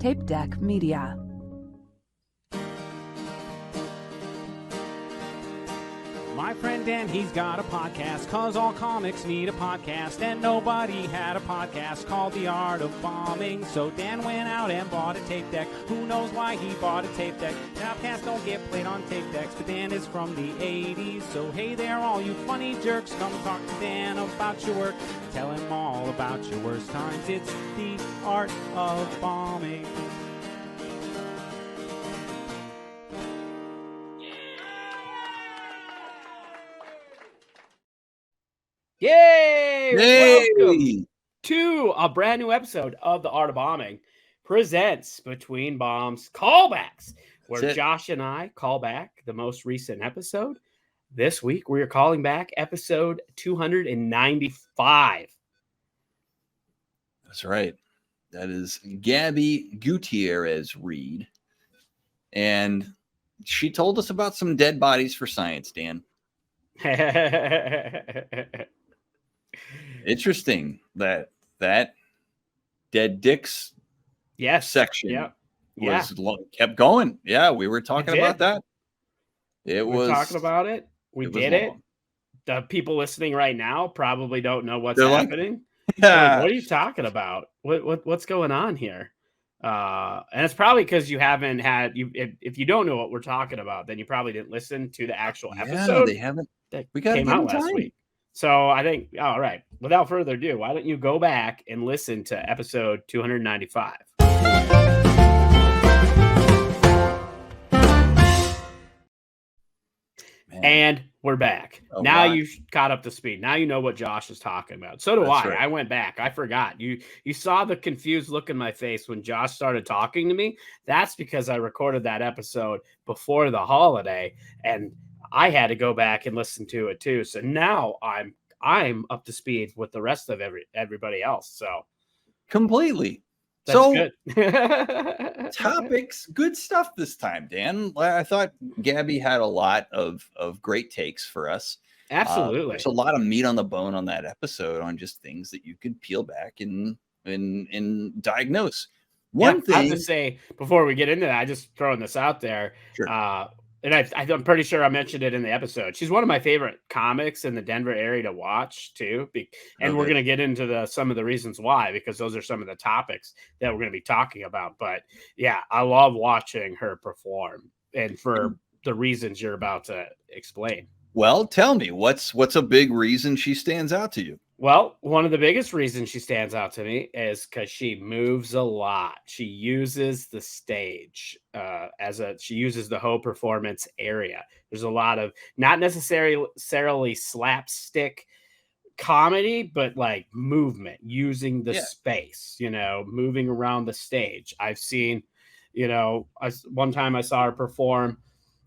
Tape Deck Media. My friend Dan, he's got a podcast, cause all comics need a podcast, and nobody had a podcast called The Art of Bombing. So Dan went out and bought a tape deck. Who knows why he bought a tape deck? Podcasts don't get played on tape decks, but Dan is from the 80s. So hey there, all you funny jerks, come talk to Dan about your work. Tell him all about your worst times. It's The Art of Bombing. Yay! Hey! Welcome to a brand new episode of The Art of Bombing presents Between Bombs Callbacks, where Josh and I call back the most recent episode. This week, we are calling back episode 295. That's right. That is Gabby Gutierrez-Reed. And she told us about some dead bodies for science, Dan. Interesting that dead dicks section kept going. Yeah, we were talking about that. We were talking about it. We did it. The people listening right now probably don't know what's happening. Like, what are you talking about? What's going on here? And it's probably because you haven't had if you don't know what we're talking about, then you probably didn't listen to the actual episode. They haven't. We came out last week. So I think, all right, without further ado, why don't you go back and listen to episode 295? Man. And we're back. Now you've caught up to speed. Now you know what Josh is talking about. So do I. Right. I went back. I forgot. You saw the confused look in my face when Josh started talking to me. That's because I recorded that episode before the holiday, and I had to go back and listen to it too. So now I'm up to speed with the rest of everybody else. So completely. That's so good. Topics, good stuff this time, Dan. I thought Gabby had a lot of great takes for us. Absolutely. There's a lot of meat on the bone on that episode on just things that you could peel back and diagnose. One thing I have to say before we get into that, I just throwing this out there. Sure. And I'm pretty sure I mentioned it in the episode. She's one of my favorite comics in the Denver area to watch too. And we're going to get into some of the reasons why, because those are some of the topics that we're going to be talking about. But yeah, I love watching her perform, and for the reasons you're about to explain. Well, tell me, what's a big reason she stands out to you? Well, one of the biggest reasons she stands out to me is because she moves a lot. She uses the stage she uses the whole performance area. There's a lot of not necessarily slapstick comedy, but like movement, using the space, moving around the stage. I've seen, one time I saw her perform.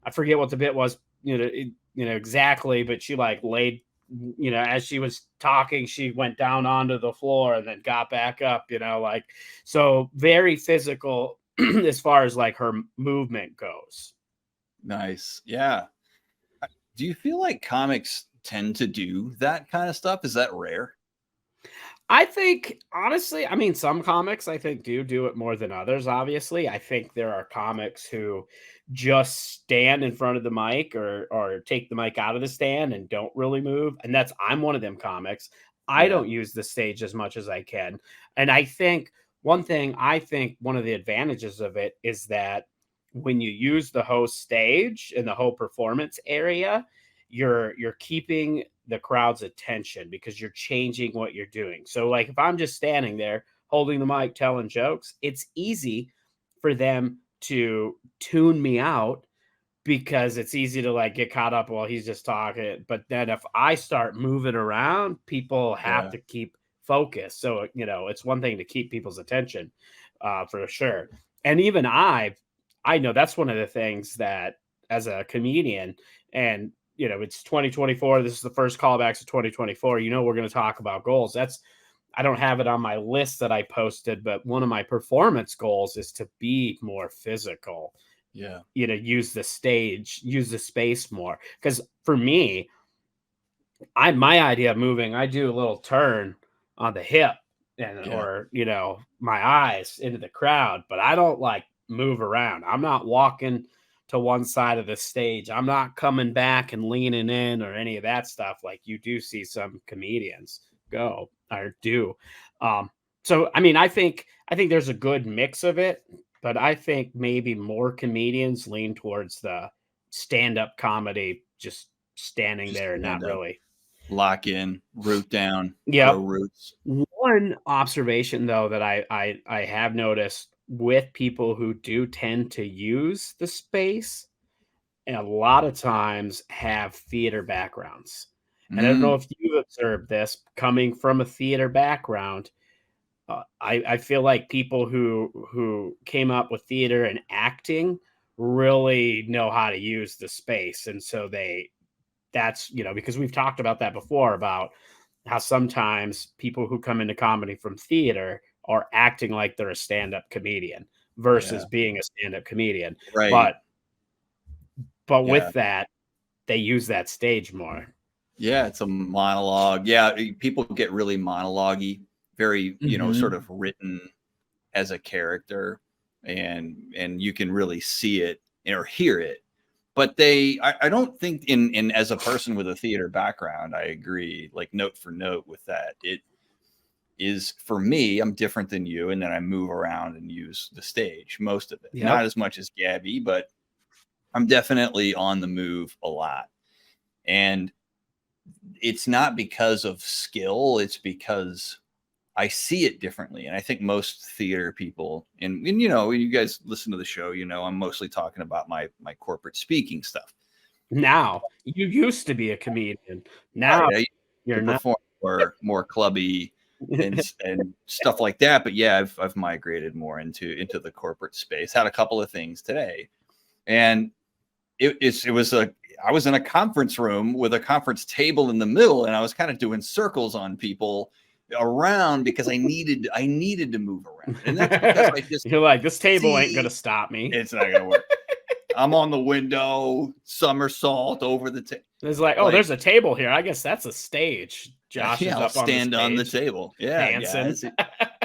I forget what the bit was, exactly, but she like laid, as she was talking, she went down onto the floor and then got back up, so very physical as far as like her movement goes. Nice. Yeah. Do you feel like comics tend to do that kind of stuff? Is that rare? I think, honestly, some comics I think do it more than others. Obviously, I think there are comics who just stand in front of the mic or take the mic out of the stand and don't really move. And I'm one of them comics. I don't use the stage as much as I can. And I think one of the advantages of it is that when you use the whole stage and the whole performance area, you're keeping the crowd's attention because you're changing what you're doing. So like if I'm just standing there holding the mic, telling jokes, it's easy for them to tune me out because it's easy to like get caught up while he's just talking. But then if I start moving around, people have to keep focus. So, it's one thing to keep people's attention for sure. And even I know that's one of the things that as a comedian, and it's 2024. This is the first callbacks of 2024. We're going to talk about goals. I don't have it on my list that I posted, but one of my performance goals is to be more physical. Yeah. Use the stage, use the space more. Because for me, my idea of moving, I do a little turn on the hip and or my eyes into the crowd, but I don't like move around. I'm not walking to one side of the stage. I'm not coming back and leaning in or any of that stuff like you do see some comedians go or do. So I mean, I think there's a good mix of it, but I think maybe more comedians lean towards the stand-up comedy, just standing Just there and not stand up, really lock in, root down, Yep. grow roots. One observation though that I have noticed with people who do tend to use the space and a lot of times have theater backgrounds. And I don't know if you've observed this coming from a theater background. I feel like people who came up with theater and acting really know how to use the space, and so that's because we've talked about that before about how sometimes people who come into comedy from theater are acting like they're a stand-up comedian versus being a stand-up comedian. Right. But with that, they use that stage more. Yeah, it's a monologue. Yeah, people get really monologue-y, very, sort of written as a character, and you can really see it or hear it. But I don't think in as a person with a theater background, I agree, like note for note with that. It is, for me, I'm different than you, and then I move around and use the stage, most of it. Yep. Not as much as Gabby, but I'm definitely on the move a lot. And it's not because of skill, it's because I see it differently. And I think most theater people, and you guys listen to the show, I'm mostly talking about my corporate speaking stuff. Now, you used to be a comedian. Now you're not. Perform more clubby and stuff like that. But yeah, I've migrated more into the corporate space. Had a couple of things today, and I was in a conference room with a conference table in the middle, and I was kind of doing circles on people around because I needed to move around. And that's because you're like, this table ain't gonna stop me. It's not gonna work. I'm on the window, somersault over the table. It's like, oh, there's a table here. I guess that's a stage. Josh is I'll up stand on the table. Yeah, dancing.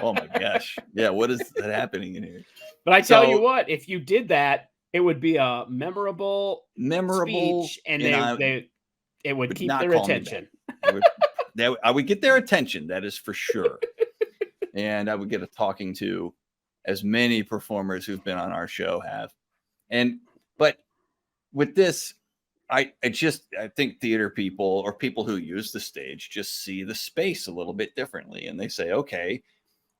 Oh my gosh. Yeah, what is that happening in here? But I tell you what, if you did that, it would be a memorable speech, and it would keep their attention. I would get their attention, that is for sure. And I would get a talking to, as many performers who've been on our show have. But with this, I think theater people or people who use the stage just see the space a little bit differently, and they say, okay,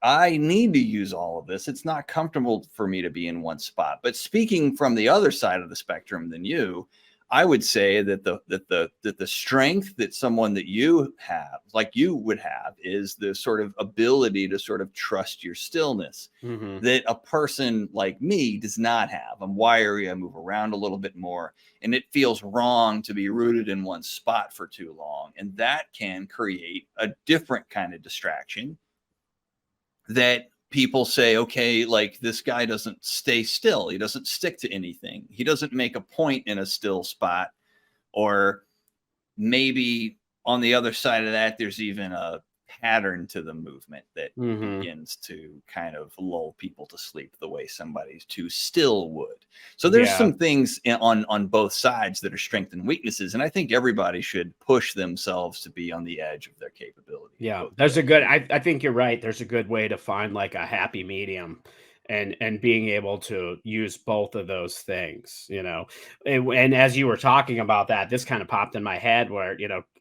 I need to use all of this. It's not comfortable for me to be in one spot. But speaking from the other side of the spectrum than you, I would say that the strength that someone that you have, like you would have, is the sort of ability to sort of trust your stillness that a person like me does not have. I'm wiry. I move around a little bit more, and it feels wrong to be rooted in one spot for too long. And that can create a different kind of distraction that people say, okay, like this guy doesn't stay still. He doesn't stick to anything. He doesn't make a point in a still spot. Or maybe on the other side of that, there's even a pattern to the movement that begins to kind of lull people to sleep the way somebody's too still would. So there's some things on both sides that are strengths and weaknesses. And I think everybody should push themselves to be on the edge of their capability. Yeah, there's a good, I think you're right. There's a good way to find like a happy medium and being able to use both of those things, and as you were talking about that, this kind of popped in my head where,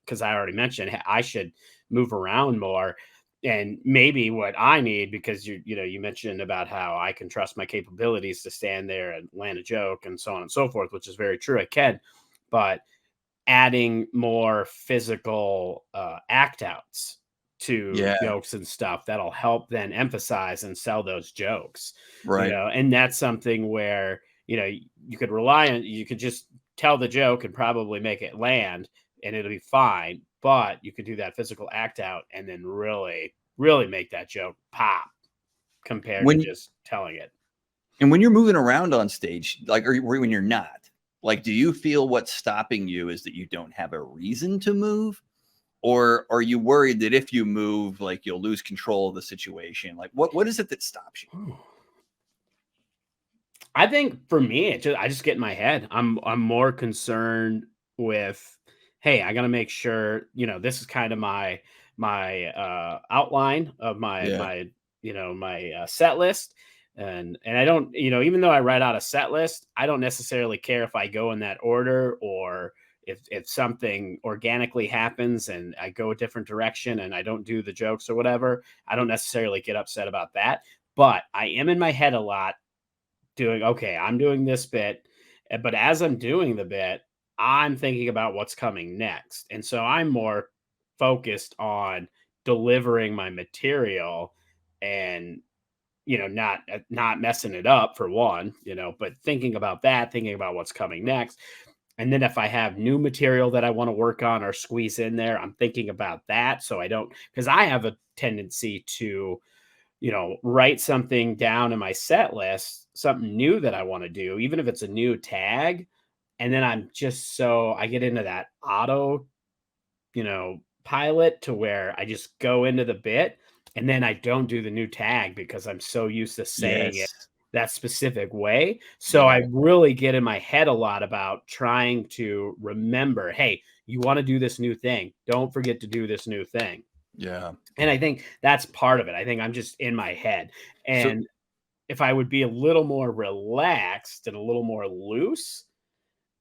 because I already mentioned I should move around more. And maybe what I need, because you mentioned about how I can trust my capabilities to stand there and land a joke and so on and so forth, which is very true. I can, but adding more physical act outs to jokes and stuff that'll help then emphasize and sell those jokes. Right. And that's something where, you could rely on, you could just tell the joke and probably make it land and it'll be fine. But you could do that physical act out and then really, really make that joke pop compared to just telling it. And when you're moving around on stage, like, or when you're not, like, do you feel what's stopping you is that you don't have a reason to move? Or are you worried that if you move, like you'll lose control of the situation? Like what is it that stops you? I think for me, I just get in my head. I'm more concerned with, hey, I got to make sure, this is kind of my outline of Yeah. my set list. And I don't, even though I write out a set list, I don't necessarily care if I go in that order, or if something organically happens and I go a different direction and I don't do the jokes or whatever. I don't necessarily get upset about that. But I am in my head a lot doing, okay, I'm doing this bit, but as I'm doing the bit, I'm thinking about what's coming next. And so I'm more focused on delivering my material, and not messing it up, for one, but thinking about that, thinking about what's coming next. And then if I have new material that I want to work on or squeeze in there, I'm thinking about that, so I don't, because I have a tendency to write something down in my set list, something new that I want to do, even if it's a new tag. And then I get into that auto, pilot, to where I just go into the bit and then I don't do the new tag because I'm so used to saying it Yes. that specific way. So I Yeah. really get in my head a lot about trying to remember, hey, you want to do this new thing. Don't forget to do this new thing. Yeah. And I think that's part of it. I think I'm just in my head. So And if I would be a little more relaxed and a little more loose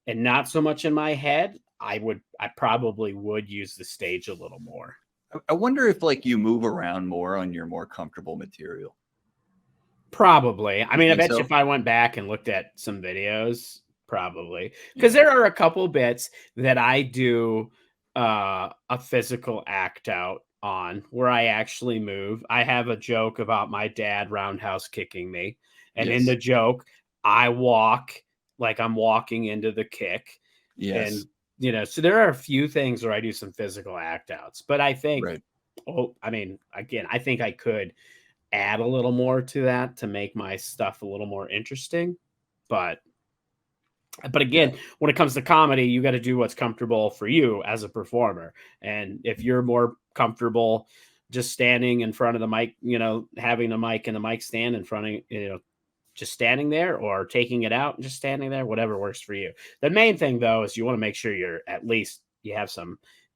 and not so much in my head, I probably would use the stage a little more. I wonder if like you move around more on your more comfortable material. Probably. I You mean, I think bet you so? if I went back and looked at some videos, probably. Because Yeah. there are a couple bits that I do a physical act out on, where I actually move. I have a joke about my dad roundhouse kicking me. And in the Yes. joke, I walk like I'm walking into the kick. Yes. And, so there are a few things where I do some physical act outs. But I think, Right. I mean, again, I think I could add a little more to that to make my stuff a little more interesting. But Yeah. again, when it comes to comedy, you got to do what's comfortable for you as a performer. And if you're more comfortable just standing in front of the mic, having the mic and the mic stand in front of, just standing there, or taking it out and just standing there, whatever works for you. The main thing though is you want to make sure at least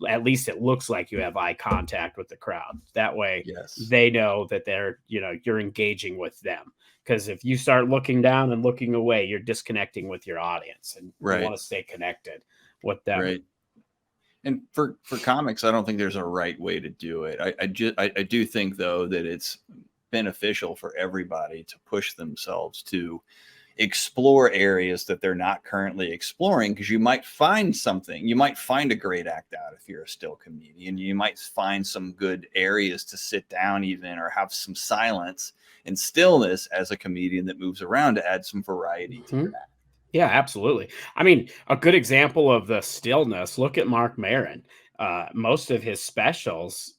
it looks like you have eye contact with the crowd. That way Yes. they know that you're engaging with them. Because if you start looking down and looking away, you're disconnecting with your audience, and you Right. want to stay connected with them. Right. And for comics, I don't think there's a right way to do it. I do think though that it's beneficial for everybody to push themselves to explore areas that they're not currently exploring, because you might find something. You might find a great act out if you're a still comedian. You might find some good areas to sit down even, or have some silence and stillness as a comedian that moves around to add some variety to your Mhm. act. Yeah, absolutely. I mean, a good example of the stillness, look at Mark Maron. Most of his specials,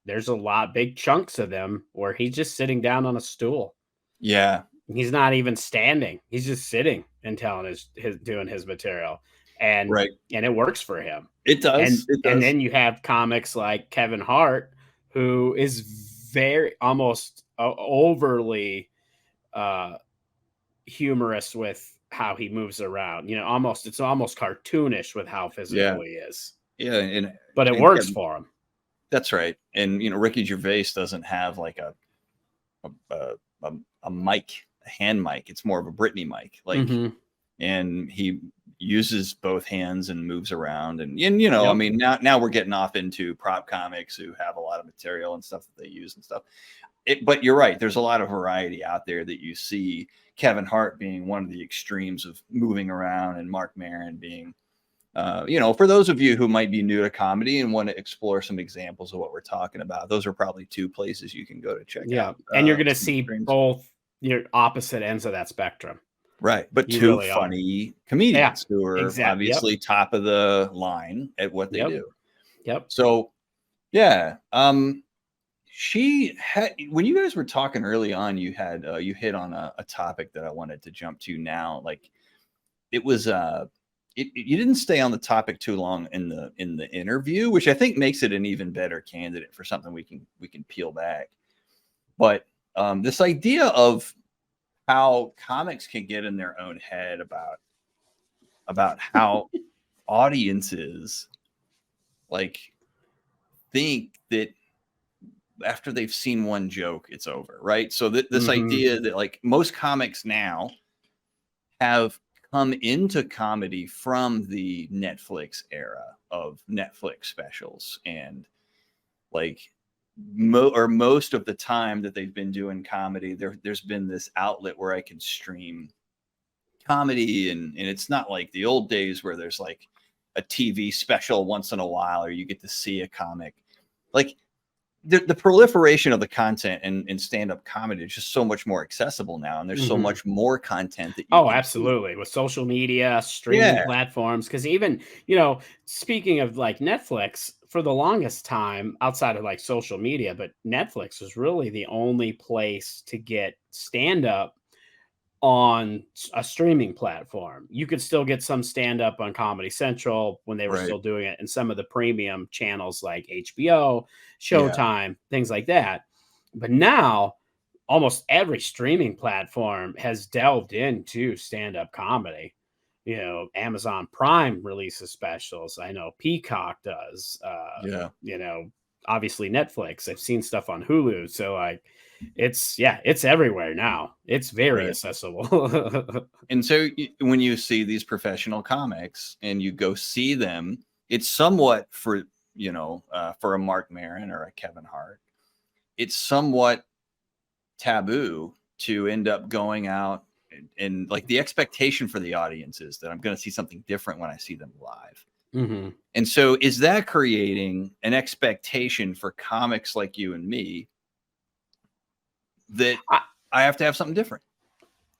there's a lot, big chunks of them where he's just sitting down on a stool. Yeah. He's not even standing. He's just sitting and telling his doing his material. And Right. and it works for him. It does. It And does. then you have comics like Kevin Hart, who is very almost overly uh humorous with how he moves around. It's almost cartoonish with how Yeah. physical he is. Yeah. But it And works Kevin, for him. that's right. And Ricky Gervais doesn't have like a a, a mic, a hand mic. It's more of a Britney mic. Like, Mhm. and he uses both hands and moves around. And I Yep. mean, now we're getting off into prop comics who have a lot of material and stuff that they use and stuff. But you're right. There's a lot of variety out there that you see. Kevin Hart being one of the extremes of moving around, and Mark Maron being, for those of you who might be new to comedy and want to explore some examples of what we're talking about, those are probably two places you can go to check Yeah. out And you're gonna some see extremes. both your opposite ends of that spectrum. Right. But You two really are. funny Yeah. comedians who are Exactly. Yep. obviously top of the line at what they Yep. do. Yep. So, yeah. When you guys were talking early on, you hit on a topic that I wanted to jump to now. Like, it was you didn't stay on the topic too long in the interview, which I think makes it an even better candidate for something we can peel back. But this idea of how comics can get in their own head about how audiences like think that after they've seen one joke, it's over, right? So this idea that like most comics now have come into comedy from the Netflix era of Netflix specials, and like most of the time that they've been doing comedy, there's been this outlet where I can stream comedy, and it's not like the old days where there's like a TV special once in a while or you get to see a comic. Like the proliferation of the content in stand-up comedy is just so much more accessible now, and there's so much more content that you can absolutely see. With social media, streaming platforms, because even, speaking of like Netflix, for the longest time outside of like social media, but Netflix was really the only place to get stand-up on a streaming platform. You could still get some stand-up on Comedy Central when they were still doing it, and some of the premium channels like HBO, Showtime, things like that. But now almost every streaming platform has delved into stand-up comedy. Amazon Prime releases specials. I know Peacock does. Obviously Netflix. I've seen stuff on Hulu. So like, it's everywhere now. It's very accessible. And so when you see these professional comics and you go see them, it's somewhat for a Mark Maron or a Kevin Hart, it's somewhat taboo to end up going out and like the expectation for the audience is that I'm going to see something different when I see them live. And so is that creating an expectation for comics like you and me that I have to have something different?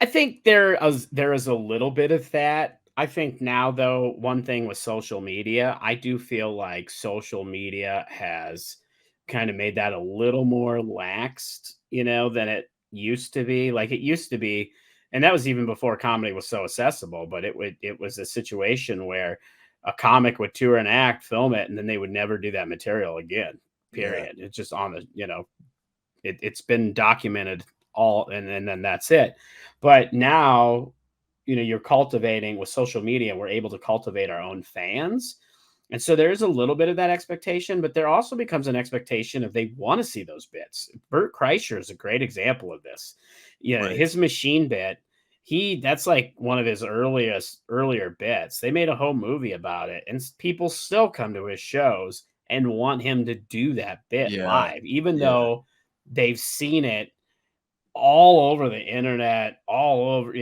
I think there is a little bit of that. I think now, though, one thing with social media, I do feel like social media has kind of made that a little more laxed, than it used to be. Like it used to be, and that was even before comedy was so accessible, but it was a situation where a comic would tour an act, film it, and then they would never do that material again, period. It's just on the, it's been documented all, and then that's it. But now, you're cultivating with social media, we're able to cultivate our own fans. And so there is a little bit of that expectation, but there also becomes an expectation if they want to see those bits. Bert Kreischer is a great example of this. His machine bit, that's like one of his earlier bits. They made a whole movie about it, and people still come to his shows and want him to do that bit live, even though they've seen it all over the internet, all over,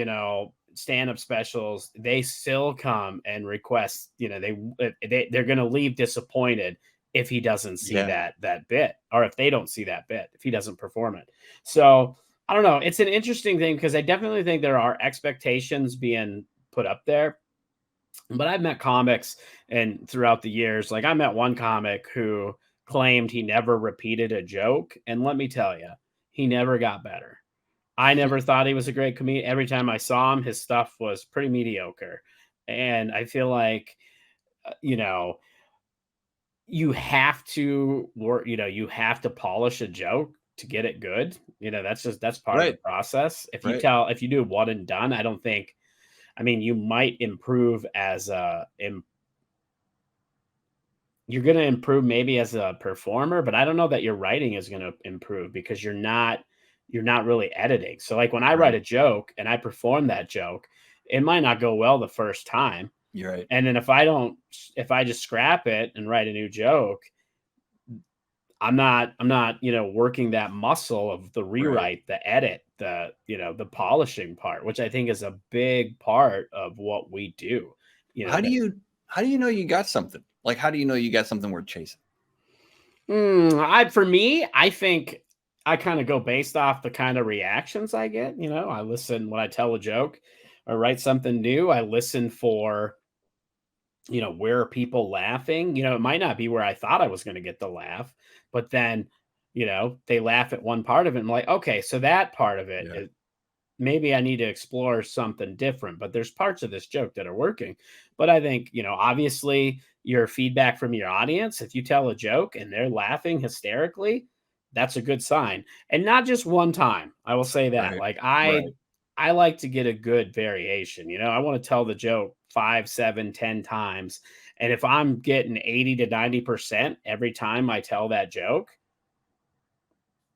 stand-up specials. They still come and request, they're going to leave disappointed if he doesn't see that bit, or if they don't see that bit, if he doesn't perform it. So I don't know. It's an interesting thing because I definitely think there are expectations being put up there. But I've met comics and throughout the years, like I met one comic who claimed he never repeated a joke. And let me tell you, he never got better. I never thought he was a great comedian. Every time I saw him, his stuff was pretty mediocre. And I feel like, you have to work, you have to polish a joke to get it good. That's part of the process. If you do one and done, I don't think, you might improve you're going to improve maybe as a performer, but I don't know that your writing is going to improve because you're not really editing. So like when I write a joke and I perform that joke, it might not go well the first time. You're right. And then if I just scrap it and write a new joke, I'm not, working that muscle of the rewrite, the edit, the polishing part, which I think is a big part of what we do. How do you know you got something? Like, how do you know you got something worth chasing? For me, I think I kind of go based off the kind of reactions I get. I listen when I tell a joke or write something new. I listen for, where are people laughing? It might not be where I thought I was going to get the laugh, but then, they laugh at one part of it. And I'm like, okay, so that part of it maybe I need to explore something different, but there's parts of this joke that are working. But I think, obviously your feedback from your audience, if you tell a joke and they're laughing hysterically, that's a good sign. And not just one time. I will say that. Right. Like Right. I like to get a good variation. I want to tell the joke 5, 7, 10 times. And if I'm getting 80 to 90% every time I tell that joke,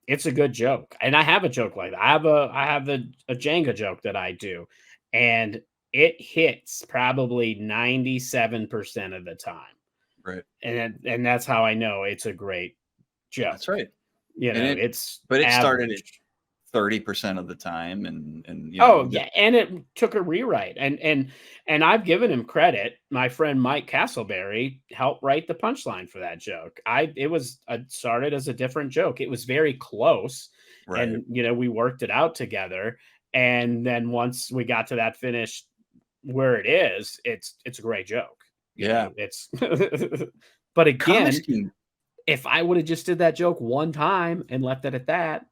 it's a good joke. And I have a joke like that. I have a Jenga joke that I do, and it hits probably 97% of the time. Right. And that's how I know it's a great joke. That's right. And It's but it started at average. 30% of the time, and Oh, yeah, and it took a rewrite, and I've given him credit. My friend Mike Castleberry helped write the punchline for that joke. It was started as a different joke. It was very close, right. and we worked it out together. And then once we got to that finish where it is, it's a great joke. Yeah. It's but Comics again, can if I would have just did that joke one time and left it at that,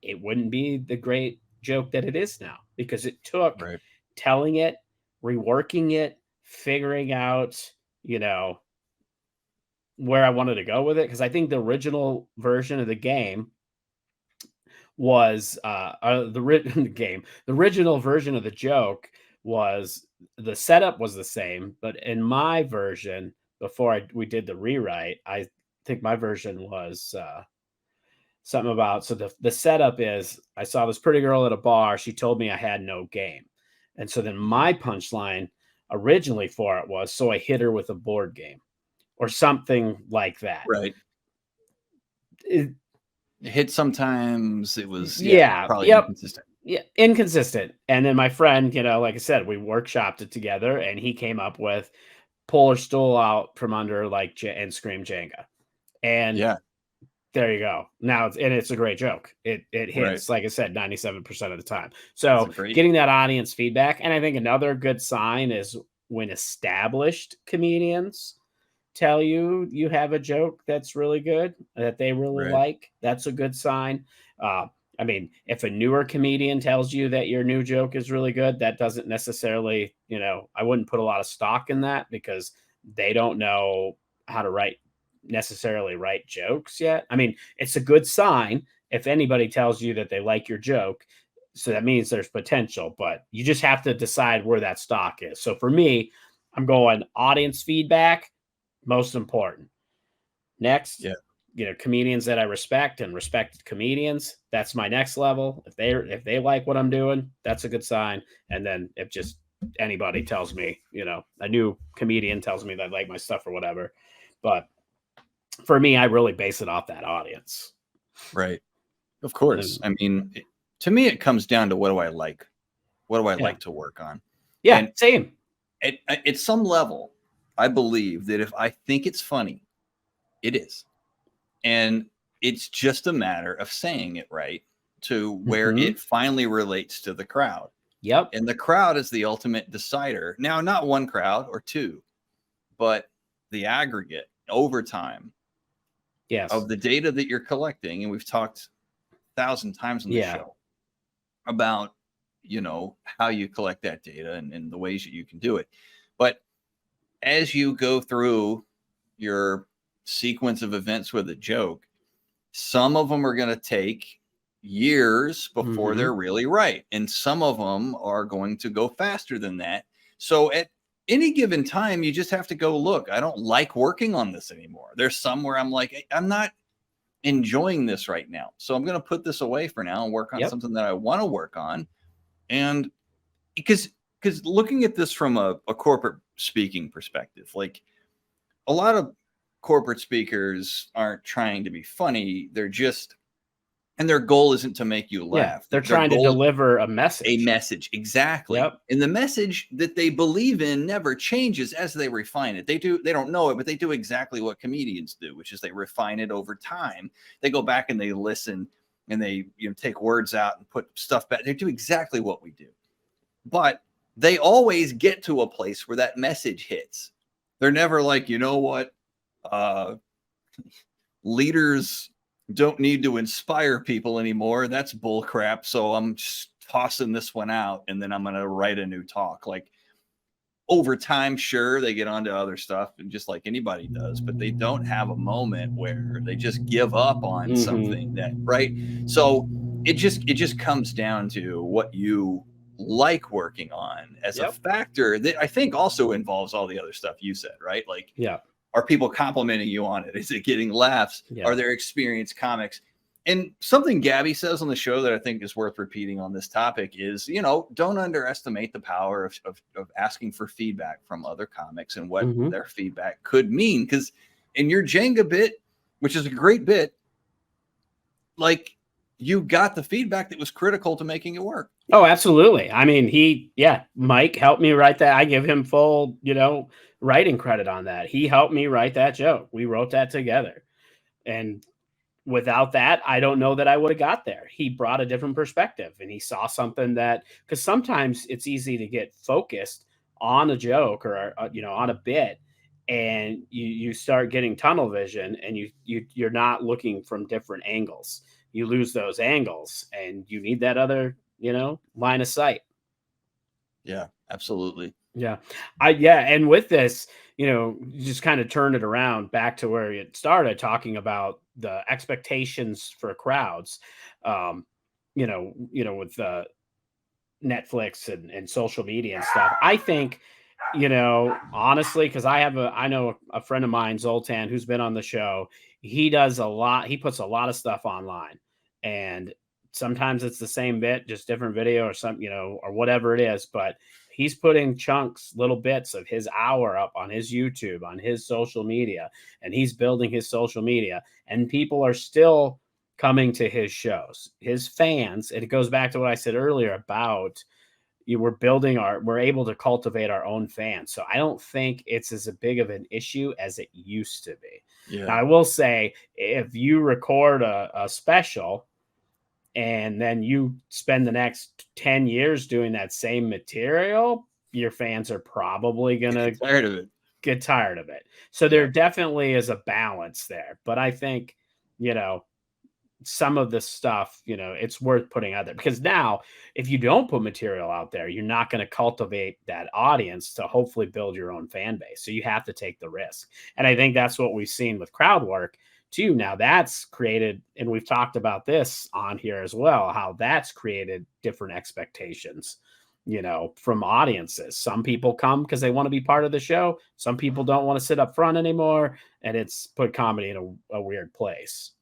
it wouldn't be the great joke that it is now, because it took right. telling it, reworking it, figuring out, where I wanted to go with it. Because I think the original version of the game was the original version of the joke was the setup was the same, but in my version, before we did the rewrite, I think my version was something about, so the setup is, I saw this pretty girl at a bar. She told me I had no game. And so then my punchline originally for it was, so I hit her with a board game or something like that. Right. It- It hit sometimes. It was yeah. probably Yep. inconsistent. Yeah. Inconsistent. And then my friend, like I said, we workshopped it together, and he came up with pull her stool out from under and scream Jenga. And Yeah. there you go. Now it's a great joke. It Right. hits, like I said, 97% of the time. That's a So great. getting that audience feedback. And I think another good sign is when established comedians tell you have a joke that's really good, that they really Right. like. That's a good sign. I mean, if a newer comedian tells you that your new joke is really good, that doesn't necessarily, I wouldn't put a lot of stock in that, because they don't know how to necessarily write jokes yet. I mean, it's a good sign if anybody tells you that they like your joke. So that means there's potential, but you just have to decide where that stock is. So for me, I'm going audience feedback, most important. Next, Yeah. Comedians that I respect and respected comedians, that's my next level. If they like what I'm doing, that's a good sign. And then if just anybody tells me, a new comedian tells me they like my stuff or whatever. But for me, I really base it off that audience. Right. Of course. I mean, to me, it comes down to, what do I like? What do I like to work on? Yeah, And same. at some level, I believe that if I think it's funny, it is. And it's just a matter of saying it right to where it finally relates to the crowd. Yep. And the crowd is the ultimate decider. Now, not one crowd or two, but the aggregate over time. Yes. Of the data that you're collecting. And we've talked 1,000 times on the show about, how you collect that data and the ways that you can do it. But as you go through your sequence of events with a joke, some of them are going to take years before they're really right. And some of them are going to go faster than that. So at any given time, you just have to go, look, I don't like working on this anymore. There's some where I'm like, I'm not enjoying this right now. So I'm going to put this away for now and work on something that I want to work on. And because looking at this from a corporate speaking perspective, like a lot of corporate speakers aren't trying to be funny. They're just, and their goal isn't to make you laugh. Yeah, they're trying to deliver a message. A message, exactly. Yep. And the message that they believe in never changes as they refine it. They don't know it, but they do exactly what comedians do, which is they refine it over time. They go back and they listen and they take words out and put stuff back. They do exactly what we do. But they always get to a place where that message hits. They're never like, you know what? Leaders don't need to inspire people anymore. That's bull crap. So I'm just tossing this one out and then I'm going to write a new talk. Like over time, sure, they get onto other stuff and just like anybody does, but they don't have a moment where they just give up on something that, right? So it just comes down to what you like working on as a factor that I think also involves all the other stuff you said, right? Like, are people complimenting you on it? Is it getting laughs? Are there experienced comics? And something Gabby says on the show that I think is worth repeating on this topic is, don't underestimate the power of asking for feedback from other comics and what their feedback could mean. Because in your Jenga bit, which is a great bit, like you got the feedback that was critical to making it work. Oh, absolutely. I mean, Mike helped me write that. I give him full, writing credit on that. He helped me write that joke. We wrote that together. And without that, I don't know that I would have got there. He brought a different perspective and he saw something because sometimes it's easy to get focused on a joke or, on a bit, and you start getting tunnel vision and you're not looking from different angles. You lose those angles and you need that other, line of sight. Yeah, absolutely. Yeah. And with this, you just kind of turn it around back to where it started, talking about the expectations for crowds, with Netflix and social media and stuff. I think, honestly, because I know a friend of mine, Zoltan, who's been on the show. He does a lot. He puts a lot of stuff online, and sometimes it's the same bit, just different video or something, or whatever it is. But he's putting chunks, little bits of his hour up on his YouTube, on his social media, and he's building his social media, and people are still coming to his shows, his fans. And it goes back to what I said earlier about we're able to cultivate our own fans. So I don't think it's as big of an issue as it used to be. Yeah. Now, I will say, if you record a special and then you spend the next 10 years doing that same material, your fans are probably going to get tired of it. So there definitely is a balance there. But I think, some of the stuff, it's worth putting out there, because now if you don't put material out there, you're not going to cultivate that audience to hopefully build your own fan base. So you have to take the risk. And I think that's what we've seen with crowd work too. Now that's created, and we've talked about this on here as well, how that's created different expectations, from audiences. Some people come because they want to be part of the show. Some people don't want to sit up front anymore, and it's put comedy in a weird place.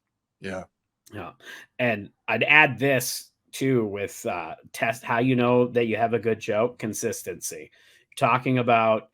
Yeah. Yeah. And I'd add this too with test how you know that you have a good joke: consistency. Talking about,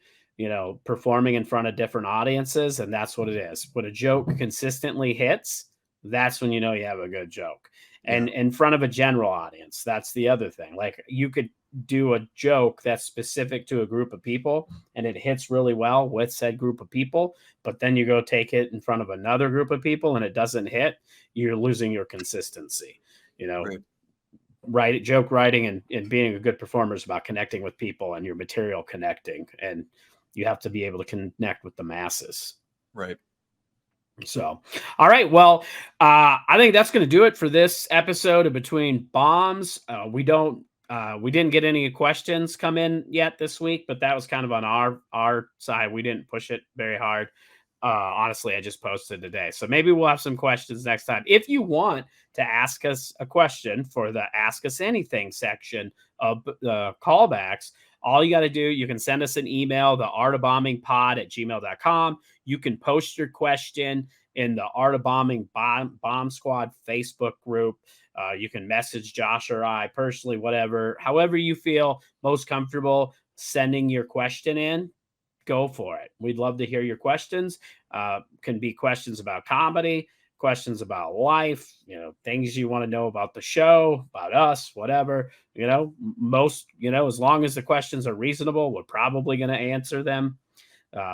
performing in front of different audiences, and that's what it is. When a joke consistently hits, that's when you know you have a good joke. And in front of a general audience, that's the other thing. Like, you could do a joke that's specific to a group of people and it hits really well with said group of people, but then you go take it in front of another group of people and it doesn't hit, you're losing your consistency. Right. Joke writing and being a good performer is about connecting with people and your material connecting, and you have to be able to connect with the masses. Right. So, all right. Well, I think that's going to do it for this episode of Between Bombs. We didn't get any questions come in yet this week, but that was kind of on our side. We didn't push it very hard. Honestly, I just posted today. So maybe we'll have some questions next time. If you want to ask us a question for the Ask Us Anything section of the callbacks, all you got to do, you can send us an email, theartofbombingpod@gmail.com. You can post your question in the Art of Bombing Bomb Squad Facebook group. You can message Josh or I personally, however you feel most comfortable sending your question in. Go for it. We'd love to hear your questions. Can be questions about comedy, questions about life, things you want to know about the show, about us, whatever, most, as long as the questions are reasonable, we're probably going to answer them.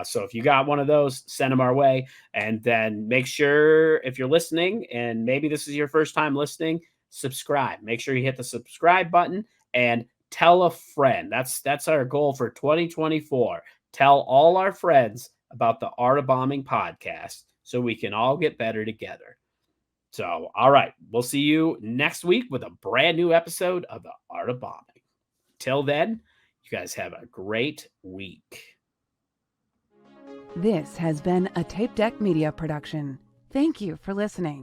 So if you got one of those, send them our way. And then make sure, if you're listening and maybe this is your first time listening, subscribe. Make sure you hit the subscribe button and tell a friend. That's our goal for 2024. Tell all our friends about the Art of Bombing podcast so we can all get better together. So, all right, we'll see you next week with a brand new episode of The Art of Bombing. Till then, you guys have a great week. This has been a Tape Deck Media production. Thank you for listening.